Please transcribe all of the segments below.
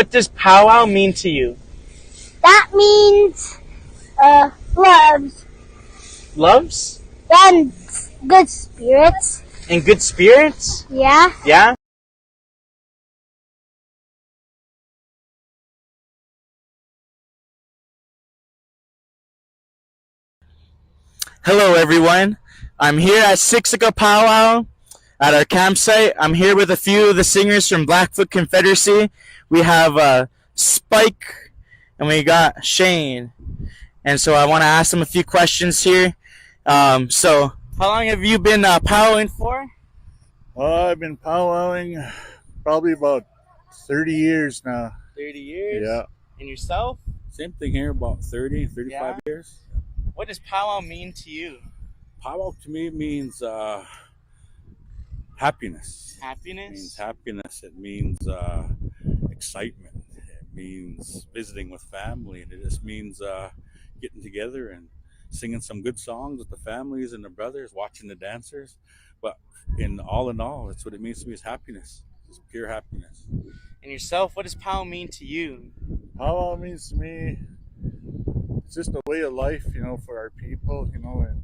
What does powwow mean to you? That means loves Loves? and good spirits. And good spirits? Yeah. Yeah? Hello everyone. I'm here at Sixica Powwow at our campsite. I'm here with a few of the singers from Blackfoot Confederacy. We have Spike and we got Shane. And so I want to ask them a few questions here. So how long have you been powwowing for? I've been powwowing probably about 30 years now. 30 years? Yeah. And yourself? Same thing here, about 30, 35 years. What does powwow mean to you? Powwow to me means happiness. Happiness? It means happiness. It means excitement. It means visiting with family. And it just means getting together and singing some good songs with the families and the brothers, watching the dancers. But in all, that's what it means to me is happiness. Just pure happiness. And yourself, what does powwow mean to you? Powwow means to me, it's just a way of life, for our people, and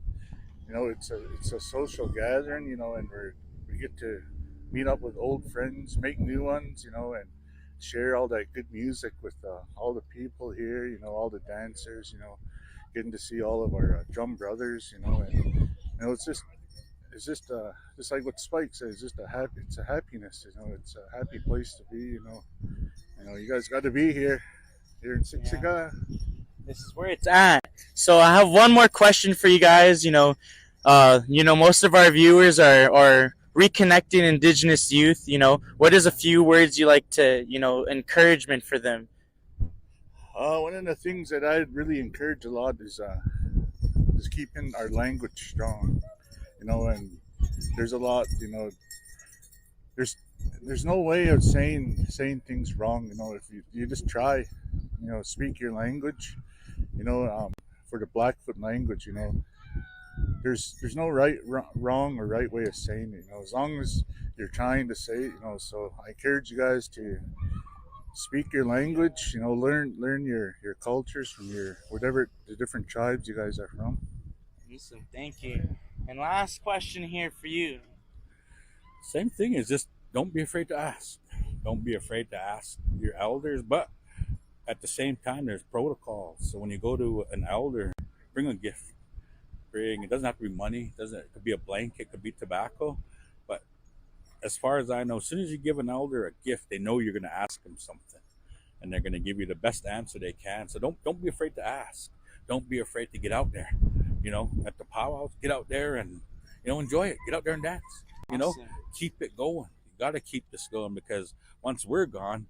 it's a social gathering, and we get to meet up with old friends, make new ones, and share all that good music with all the people here, all the dancers, getting to see all of our drum brothers, and it's just like what Spike says, it's a happiness, it's a happy place to be, you guys got to be here in Sixica. This is where it's at. So I have one more question for you guys. Most of our viewers are reconnecting Indigenous youth. What is a few words you like to, encouragement for them? One of the things that I really encourage a lot is keeping our language strong. And there's a lot. There's no way of saying things wrong. If you just try, speak your language. For the Blackfoot language, there's no wrong or right way of saying it. As long as you're trying to say it, So I encourage you guys to speak your language. Learn your cultures from whatever the different tribes you guys are from. Awesome, thank you. And last question here for you. Same thing is just don't be afraid to ask. Don't be afraid to ask your elders, but at the same time, there's protocols. So when you go to an elder, bring a gift. It doesn't have to be money. It could be a blanket. It could be tobacco. But as far as I know, as soon as you give an elder a gift, they know you're going to ask them something, and they're going to give you the best answer they can. So don't be afraid to ask. Don't be afraid to get out there. At the powwows, get out there and enjoy it. Get out there and dance. Awesome. Keep it going. You got to keep this going because once we're gone,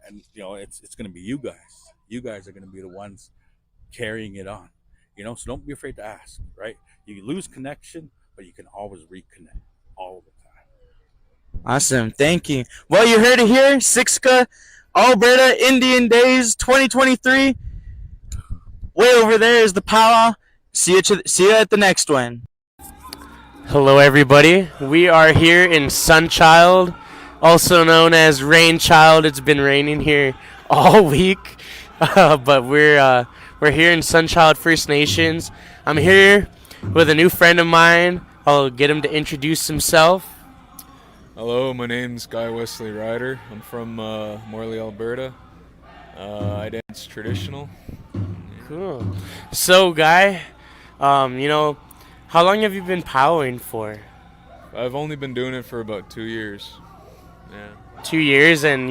and it's going to be you guys. You guys are going to be the ones carrying it on. So don't be afraid to ask, right? You lose connection, but you can always reconnect all the time. Awesome, thank you. Well, you heard it here, Sixica, Alberta Indian Days 2023. Way over there is the powwow. See you at the next one. Hello, everybody. We are here in Sunchild, also known as Rainchild. It's been raining here all week, but we're here in Sunchild First Nations. I'm here with a new friend of mine. I'll get him to introduce himself. Hello, my name's Guy Wesley Ryder. I'm from Morley, Alberta. I dance traditional. Cool. So, Guy, how long have you been powwowing for? I've only been doing it for about 2 years. Yeah. 2 years, and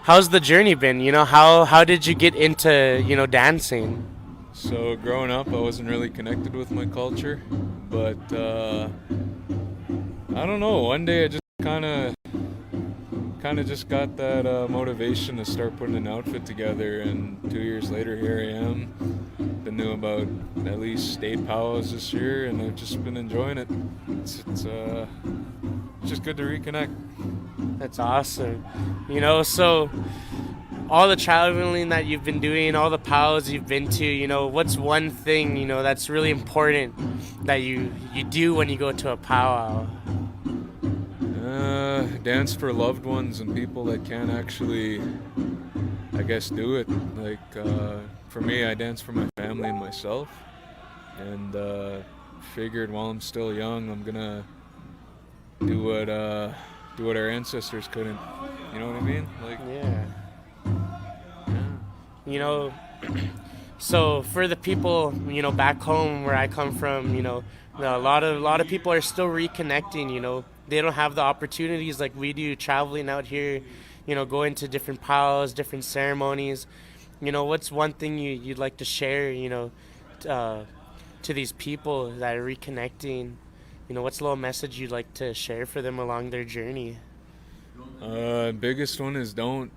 how's the journey been? How did you get into dancing? So growing up, I wasn't really connected with my culture, but I don't know. One day I just kind of just got that motivation to start putting an outfit together, and 2 years later, here I am. Been doing about at least 8 powwows this year, and I've just been enjoying it. It's just good to reconnect. That's awesome. So all the traveling that you've been doing, all the powwows you've been to, what's one thing, that's really important that you do when you go to a powwow? dance for loved ones and people that can't actually, I guess, do it. Like, for me, I dance for my family and myself, and figured while I'm still young, I'm gonna do what our ancestors couldn't. You know what I mean? Like, Yeah. yeah. You know, so for the people, back home where I come from, a lot of people are still reconnecting. They don't have the opportunities like we do traveling out here. Going to different powwows, different ceremonies. What's one thing you'd like to share? To these people that are reconnecting. What's a little message you'd like to share for them along their journey? Biggest one is don't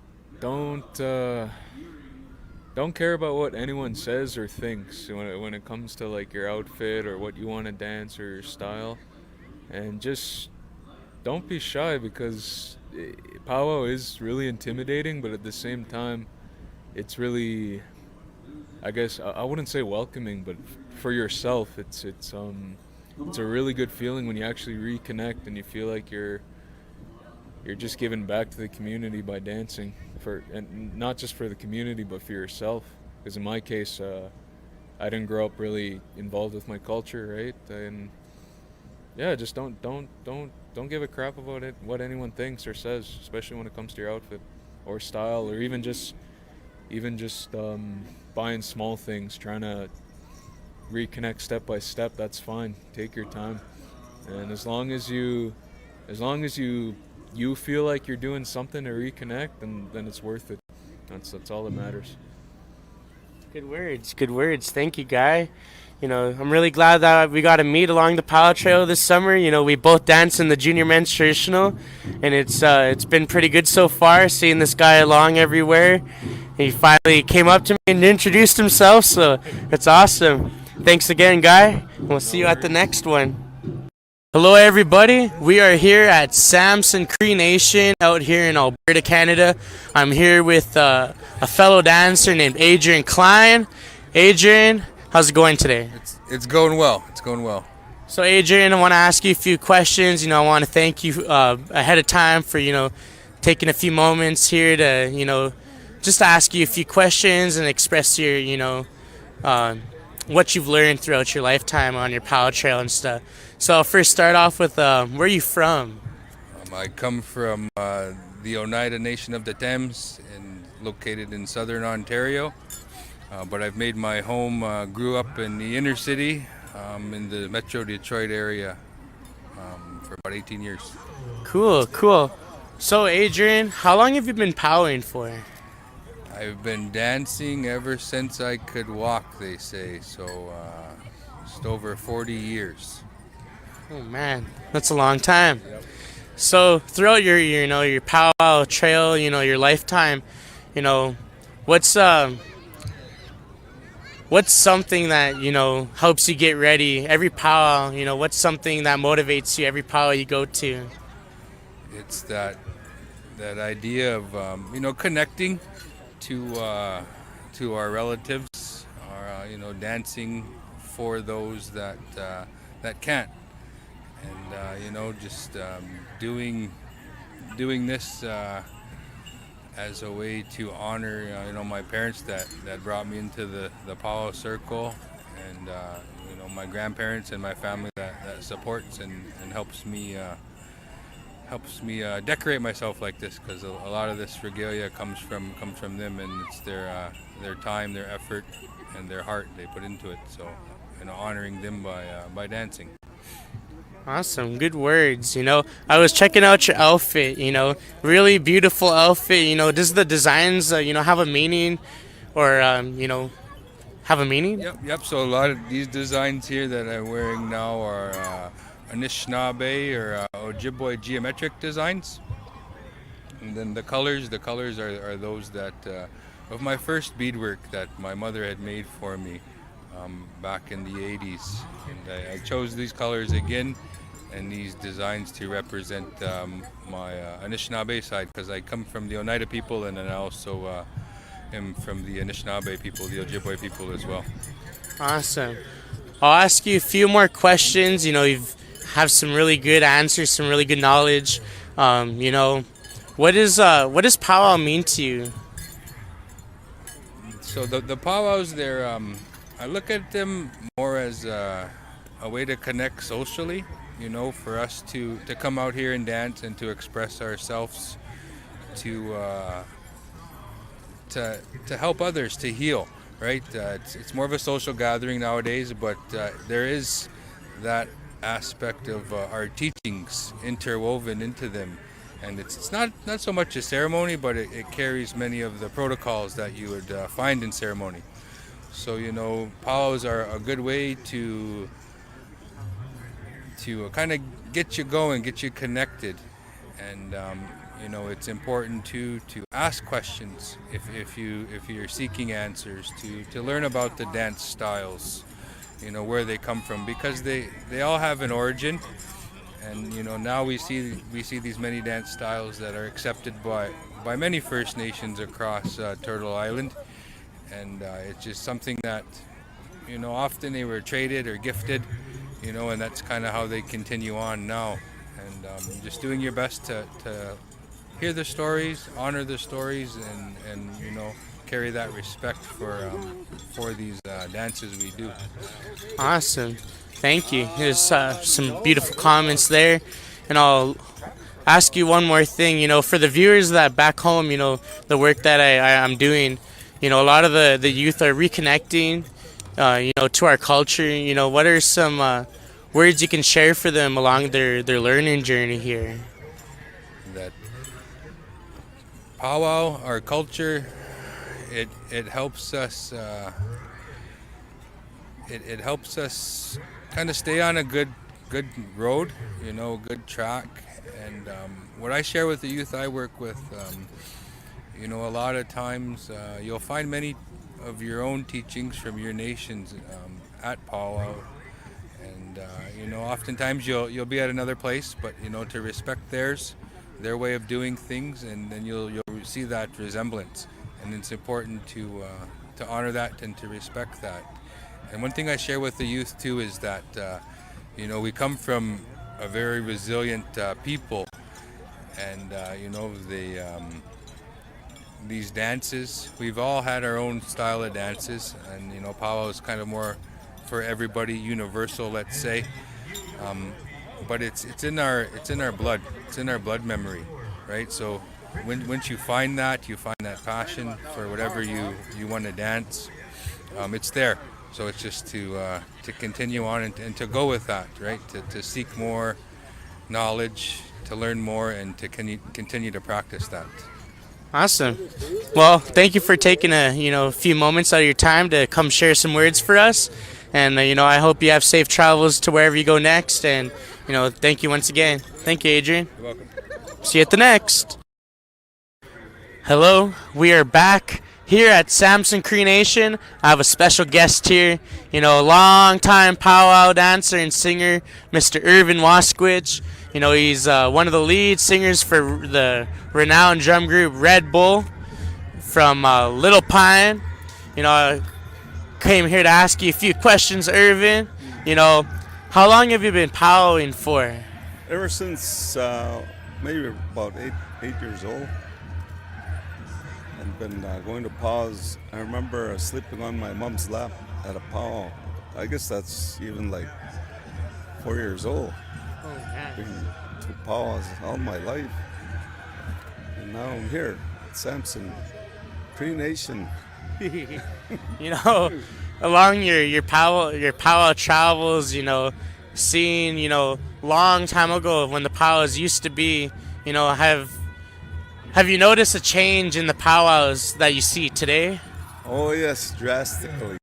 care about what anyone says or thinks when it comes to like your outfit or what you want to dance or your style, and just don't be shy, because powwow is really intimidating, but at the same time, it's really, I guess I wouldn't say welcoming, but for yourself, it's a really good feeling when you actually reconnect and you feel like you're just giving back to the community by dancing, and not just for the community but for yourself. Because in my case, I didn't grow up really involved with my culture, right? And yeah, just don't give a crap about it, what anyone thinks or says, especially when it comes to your outfit or style, or even just buying small things, trying to reconnect step by step. That's fine. Take your time, and as long as you feel like you're doing something to reconnect, then it's worth it. That's all that matters. Good words. Good words. Thank you, Guy. I'm really glad that we got to meet along the Pow Trail this summer. We both danced in the junior men's traditional, and it's been pretty good so far, seeing this guy along everywhere. He finally came up to me and introduced himself, so it's awesome. Thanks again, Guy. We'll see you at the next one. Hello, everybody. We are here at Samson Cree Nation out here in Alberta, Canada. I'm here with a fellow dancer named Adrian Klein. Adrian, how's it going today? It's going well. It's going well. So, Adrian, I want to ask you a few questions. I want to thank you ahead of time for, taking a few moments here to, just to ask you a few questions and express your, what you've learned throughout your lifetime on your Pow Trail and stuff. So I'll first start off with where are you from? I come from the Oneida Nation of the Thames, and located in southern Ontario. But I've made my home, grew up in the inner city, in the Metro Detroit area, for about 18 years. Cool. So, Adrian, how long have you been powing for? I've been dancing ever since I could walk, they say, so just over 40 years. Oh man, that's a long time. Yep. So throughout your Pow Wow trail, your lifetime, what's something that helps you get ready every powwow? What's something that motivates you every powwow you go to? It's that idea of connecting to our relatives, or dancing for those that can't, and just doing this as a way to honor my parents that brought me into the powwow circle, and my grandparents and my family that supports and helps me decorate myself like this, because a lot of this regalia comes from them, and it's their time, their effort, and their heart they put into it. So honoring them by dancing. Awesome, good words. I was checking out your outfit. Really beautiful outfit. Does the designs have a meaning, or have a meaning? Yep. So a lot of these designs here that I'm wearing now are Anishinaabe or Ojibwe geometric designs, and then the colors are those that of my first beadwork that my mother had made for me back in the 80s, and I chose these colors again and these designs to represent my Anishinaabe side, because I come from the Oneida people, and then I also am from the Anishinaabe people, the Ojibwe people as well. Awesome. I'll ask you a few more questions. You have some really good answers, some really good knowledge. You know, what does Pow Wow mean to you? So the powwows, I look at them more as a way to connect socially. You know, for us to come out here and dance and to express ourselves, to uh, to help others to heal. Right? It's more of a social gathering nowadays, but there is that aspect of our teachings interwoven into them. And it's not so much a ceremony, but it carries many of the protocols that you would find in ceremony. So, you know, powwows are a good way to kind of get you going, get you connected. And, you know, it's important to ask questions if you're seeking answers, to learn about the dance styles, you know, where they come from, because they all have an origin. And you know, now we see these many dance styles that are accepted by many First Nations across Turtle Island, and it's just something that, you know, often they were traded or gifted, you know, and that's kind of how they continue on now. And just doing your best to hear the stories, honor the stories, and you know, carry that respect for these dances we do. Awesome. Thank you. There's some beautiful comments there. And I'll ask you one more thing. You know, for the viewers that back home, you know, the work that I'm doing, you know, a lot of the youth are reconnecting, you know, to our culture. You know, what are some words you can share for them along their learning journey here? That powwow, our culture, it helps us. It helps us kind of stay on a good road, you know, good track. And what I share with the youth I work with, you know, a lot of times you'll find many of your own teachings from your nations at powwow. And you know, oftentimes you'll be at another place, but you know, to respect their way of doing things, and then you'll see that resemblance. And it's important to honor that and to respect that. And one thing I share with the youth too is that you know, we come from a very resilient people, and you know, these dances, we've all had our own style of dances, and you know, powwow is kind of more for everybody, universal, let's say. But it's in our blood, it's in our blood memory, right? So once you find that passion for whatever you want to dance, it's there. So it's just to continue on and to go with that, right? To seek more knowledge, to learn more, and to continue to practice that. Awesome. Well, thank you for taking a few moments out of your time to come share some words for us. And you know, I hope you have safe travels to wherever you go next. And you know, thank you once again. Thank you, Adrian. You're welcome. See you at the next. Hello, we are back here at Samson Cree Nation. I have a special guest here, you know, a long-time powwow dancer and singer, Mr. Irvin Wasquich. You know, he's one of the lead singers for the renowned drum group Red Bull from Little Pine. You know, I came here to ask you a few questions, Irvin. You know, how long have you been powwowing for? Ever since maybe about eight years old. I've been going to powwows. I remember sleeping on my mom's lap at a powwow. I guess that's even like 4 years old. Oh, man. Been to powwows all my life. And now I'm here at Samson Cree Nation. You know, along your powwow travels, you know, seeing, you know, long time ago when the powwows used to be, you know, have you noticed a change in the powwows that you see today? Oh yes, drastically.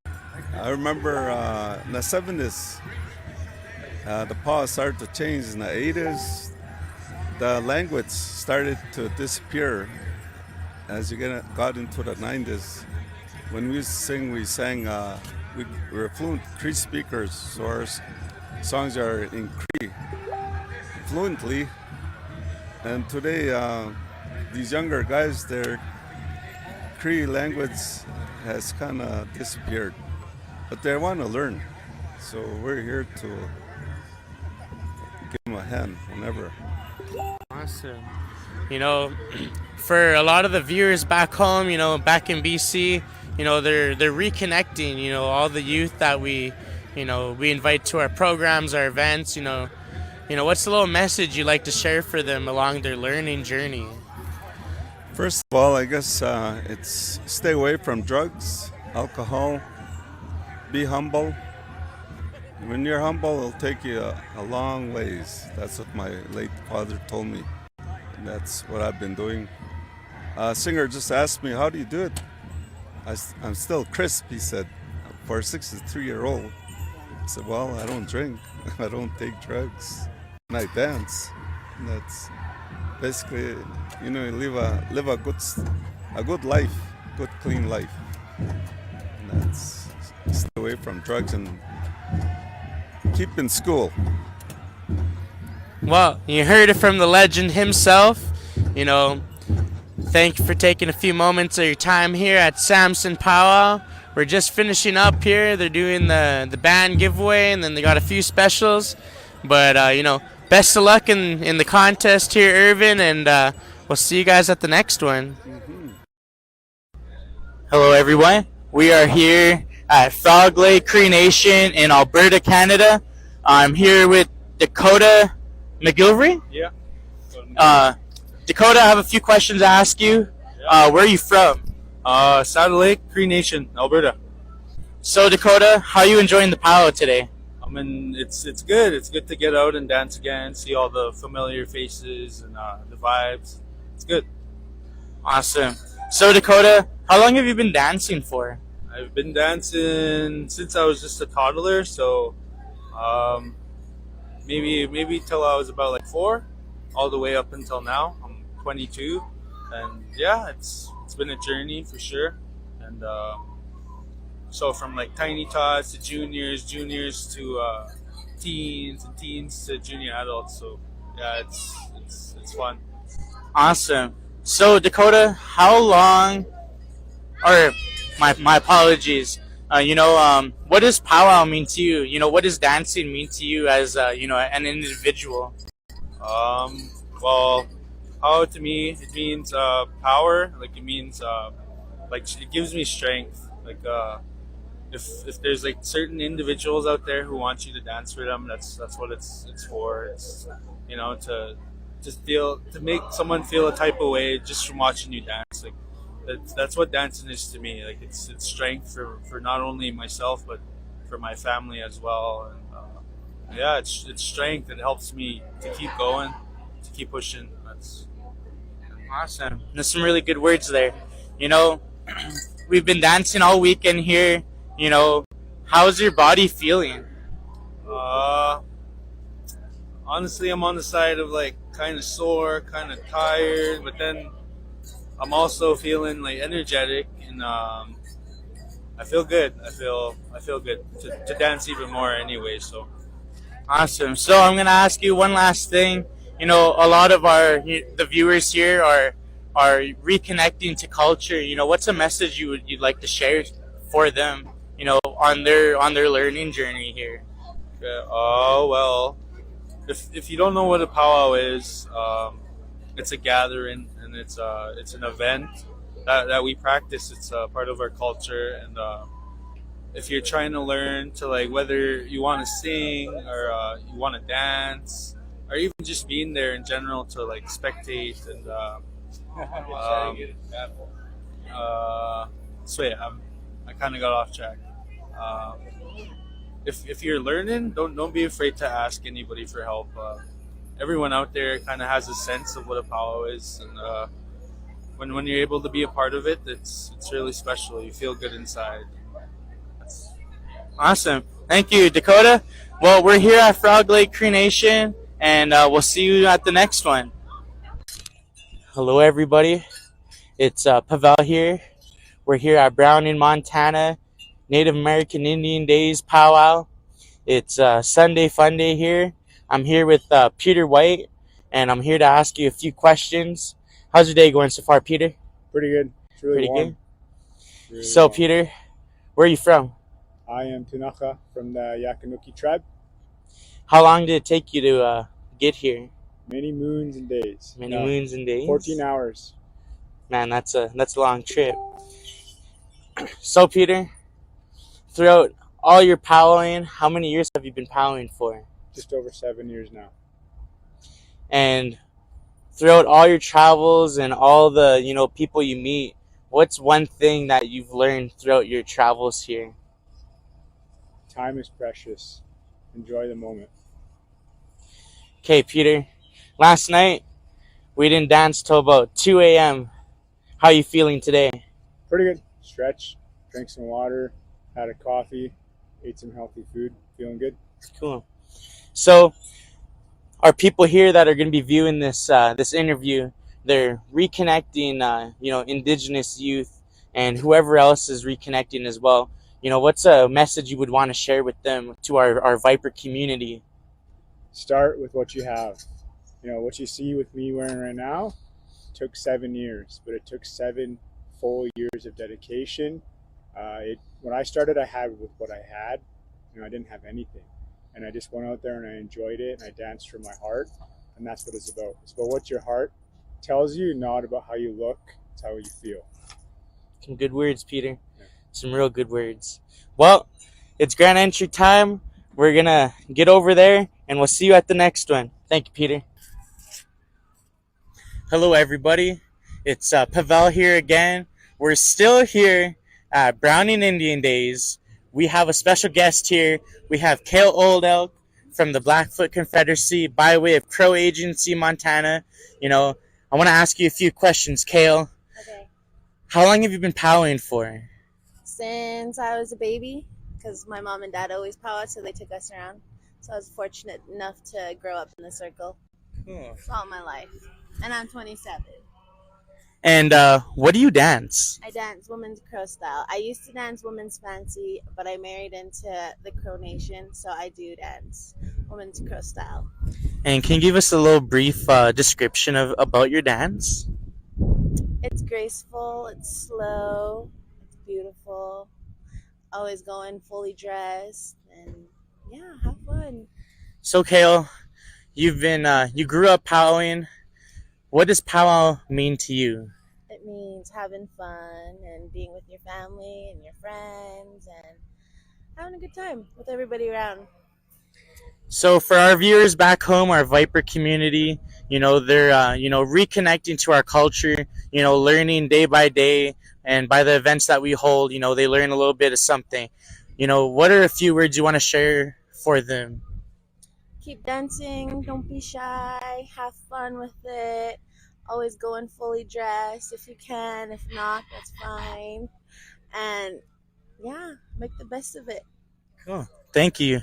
I remember in the 70s, the powwow started to change. In the 80s, the language started to disappear. As you got into the 90s, when we used to sing, we sang, we were fluent Cree speakers, so our songs are in Cree fluently. And today, these younger guys, their Cree language has kind of disappeared, but they want to learn. So we're here to give them a hand whenever. Awesome. You know, for a lot of the viewers back home, you know, back in BC, you know, they're reconnecting, you know, all the youth that we invite to our programs, our events, what's the little message you'd like to share for them along their learning journey? First of all, I guess it's stay away from drugs, alcohol, be humble. When you're humble, it'll take you a long ways. That's what my late father told me. And that's what I've been doing. Singer just asked me, how do you do it? I'm still crisp, he said, for a 63-year-old. I said, well, I don't drink. I don't take drugs. And I dance. And that's basically, you know, you live a good life, good clean life. And that's stay away from drugs and keep in school. Well, you heard it from the legend himself. You know, thank you for taking a few moments of your time here at Samson Pow Wow. We're just finishing up here. They're doing the band giveaway, and then they got a few specials. But, best of luck in the contest here, Irvin, and we'll see you guys at the next one. Hello, everyone. We are here at Frog Lake Cree Nation in Alberta, Canada. I'm here with Dakota McGilvery. Yeah. Dakota, I have a few questions to ask you. Where are you from? Saddle Lake, Cree Nation, Alberta. So, Dakota, how are you enjoying the powwow today? I mean, it's good. It's good to get out and dance again, see all the familiar faces and the vibes. It's good. Awesome. So, Dakota, how long have you been dancing for? I've been dancing since I was just a toddler, so maybe till I was about like 4, all the way up until now. I'm 22, and yeah, it's been a journey for sure. And so from like tiny tots to juniors to teens, and teens to junior adults. So yeah, it's fun. Awesome. So, Dakota, how long, or my apologies, what does powwow mean to you? You know, what does dancing mean to you as, an individual? Well, power to me, it means power. Like it means it gives me strength. Like if there's like certain individuals out there who want you to dance for them, that's what it's for. It's to just to make someone feel a type of way just from watching you dance. Like that's what dancing is to me. Like it's strength for not only myself but for my family as well. And yeah, it's strength. It helps me to keep going, to keep pushing. That's Awesome. There's some really good words there. You know, we've been dancing all weekend here. You know, how's your body feeling? honestly, I'm on the side of like kind of sore, kind of tired, but then I'm also feeling like energetic, and I feel good. I feel good to dance even more anyway. So Awesome. So I'm gonna ask you one last thing. You know, a lot of the viewers here are reconnecting to culture. You know, what's a message you'd like to share for them? You know, on their learning journey here. okay. Oh well, if you don't know what a powwow is, it's a gathering, and it's an event that we practice. It's a part of our culture, and if you're trying to learn to like whether you want to sing or you want to dance or even just being there in general to like spectate and so yeah, I kind of got off track. If you're learning, don't be afraid to ask anybody for help. Everyone out there kind of has a sense of what a powwow is, and when you're able to be a part of it, it's really special. You feel good inside. Awesome. Thank you, Dakota. Well, we're here at Frog Lake Cree Nation, and we'll see you at the next one. Hello, everybody. It's Pavel here. We're here at Browning, Montana, Native American Indian Days Powwow. It's Sunday Fun Day here. I'm here with Peter White, and I'm here to ask you a few questions. How's your day going so far, Peter? Pretty good. It's really Pretty warm. good. Really So, warm. Peter, where are you from? I am Tunaka from the Yakanuki tribe. How long did it take you to get here? Many moons and days. Many moons and days. 14 hours. Man, that's a long trip. So Peter, throughout all your powwowing, how many years have you been powwowing for? Just over 7 years now. And throughout all your travels and all the people you meet, what's one thing that you've learned throughout your travels here? Time is precious. Enjoy the moment. Okay, Peter. Last night we didn't dance till about 2 a.m. How are you feeling today? Pretty good. Stretch, drank some water, had a coffee, ate some healthy food. Feeling good. Cool. So, our people here that are going to be viewing this interview, they're reconnecting, Indigenous youth and whoever else is reconnecting as well. What's a message you would want to share with them to our VYPER community? Start with what you have. What you see with me wearing right now took 7 years, but it took 7 full years of dedication. When I started, I had with what I had. I didn't have anything. And I just went out there and I enjoyed it and I danced from my heart. And that's what it's about. It's about what your heart tells you, not about how you look. It's how you feel. Some good words, Peter. Yeah. Some real good words. Well, it's grand entry time. We're going to get over there and we'll see you at the next one. Thank you, Peter. Hello, everybody. It's Pavel here again. We're still here at Browning Indian Days. We have a special guest here. We have Cale Old Elk from the Blackfoot Confederacy by way of Crow Agency, Montana. I want to ask you a few questions, Cale. Okay. How long have you been powwowing for? Since I was a baby, because my mom and dad always powwowed, so they took us around. So I was fortunate enough to grow up in the circle. Cool. It's all my life. And I'm 27. And what do you dance? I dance women's crow style. I used to dance women's fancy, but I married into the Crow Nation, so I do dance women's crow style. And can you give us a little brief description about your dance? It's graceful, it's slow, it's beautiful. Always going fully dressed, and yeah, have fun. So Cale, you grew up powwowing. What does powwow mean to you? It means having fun and being with your family and your friends and having a good time with everybody around. So for our viewers back home, our VYPER community, they're reconnecting to our culture, learning day by day, and by the events that we hold, they learn a little bit of something. What are a few words you want to share for them? Keep dancing, don't be shy, have fun with it, always going fully dressed if you can, if not, that's fine. And yeah, make the best of it. Cool. Thank you.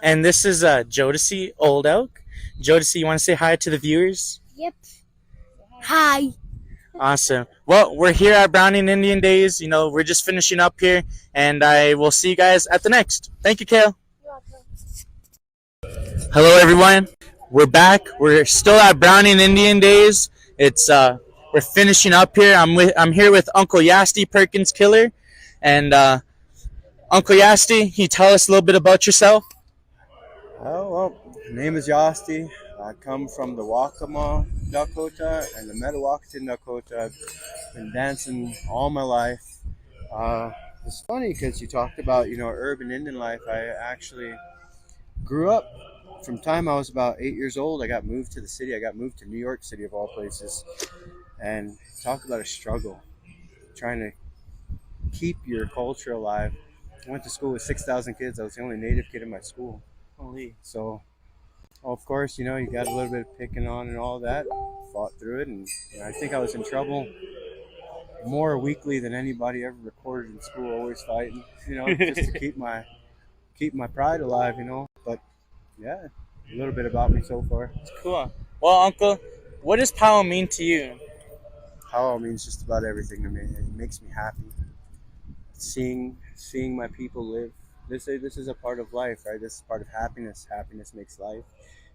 And this is Jodeci Old Elk. Jodeci, you want to say hi to the viewers? Yep. Hi. Awesome. Well, we're here at Browning Indian Days. We're just finishing up here, and I will see you guys at the next. Thank you, Cale. You're welcome. Hello, everyone. We're back. We're still at Browning Indian Days. It's we're finishing up here. I'm here with Uncle Yasti Perkins Killer, and Uncle Yasti, can you tell us a little bit about yourself? Oh, well, my name is Yasti. I come from the Waccamaw, Dakota, and the Metawakan, Dakota. I've been dancing all my life. It's funny because you talked about, urban Indian life. I actually grew up from time I was about 8 years old. I got moved to the city. I got moved to New York City of all places. And talk about a struggle, trying to keep your culture alive. I went to school with 6,000 kids. I was the only native kid in my school. Holy. So, of course, you got a little bit of picking on and all that. Fought through it, and I think I was in trouble more weekly than anybody ever recorded in school. Always fighting, just to keep my pride alive, But yeah, a little bit about me so far. Cool. Well, Uncle, what does powwow mean to you? Powwow means just about everything to me. It makes me happy. Seeing my people live. This is a part of life, right? This is part of happiness. Happiness makes life.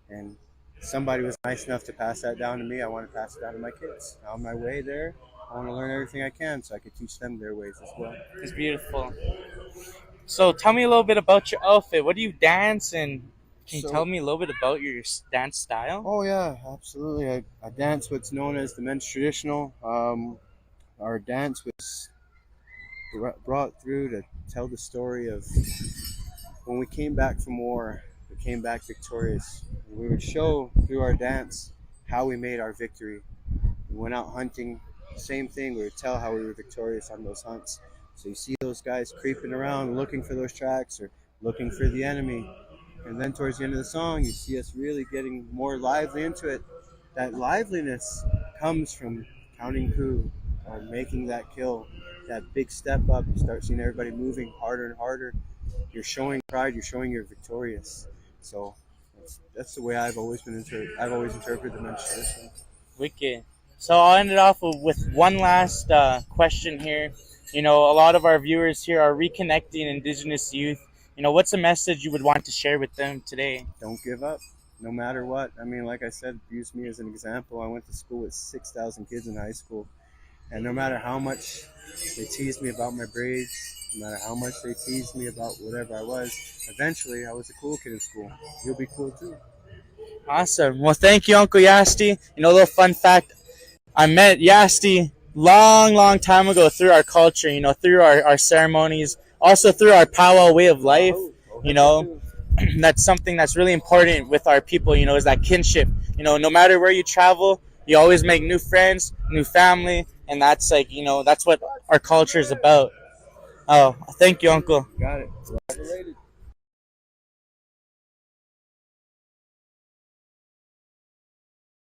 And somebody was nice enough to pass that down to me. I want to pass it down to my kids. On my way there, I want to learn everything I can so I could teach them their ways as well. It's beautiful. So tell me a little bit about your outfit. What do you dance and Can you So- tell me a little bit about your dance style? Oh yeah, absolutely. I dance what's known as the men's traditional. Our dance was brought through to tell the story of when we came back from war. We came back victorious. We would show through our dance how we made our victory. We went out hunting, same thing. We would tell how we were victorious on those hunts. So you see those guys creeping around looking for those tracks or looking for the enemy. And then towards the end of the song, you see us really getting more lively into it. That liveliness comes from counting coup or making that kill, that big step up. You start seeing everybody moving harder and harder. You're showing pride. You're showing you're victorious. So that's the way I've always been I've always interpreted the men's tradition. Wicked. So I'll end it off with one last question here. You know, a lot of our viewers here are reconnecting Indigenous youth. You know, what's a message you would want to share with them today? Don't give up, no matter what. I mean, like I said, use me as an example. I went to school with 6,000 kids in high school. And no matter how much they teased me about my braids, no matter how much they teased me about whatever I was, eventually I was a cool kid in school. You'll be cool too. Awesome. Well, thank you, Uncle Yasti. You know, a little fun fact. I met Yasti long time ago through our culture, you know, through our ceremonies, also through our Pow Wow way of life. You know, that's something that's really important with our people, you know, is that kinship. You know, no matter where you travel, you always make new friends, new family, and that's like, you know, that's what our culture is about. Oh, thank you, Uncle. Got it. Related.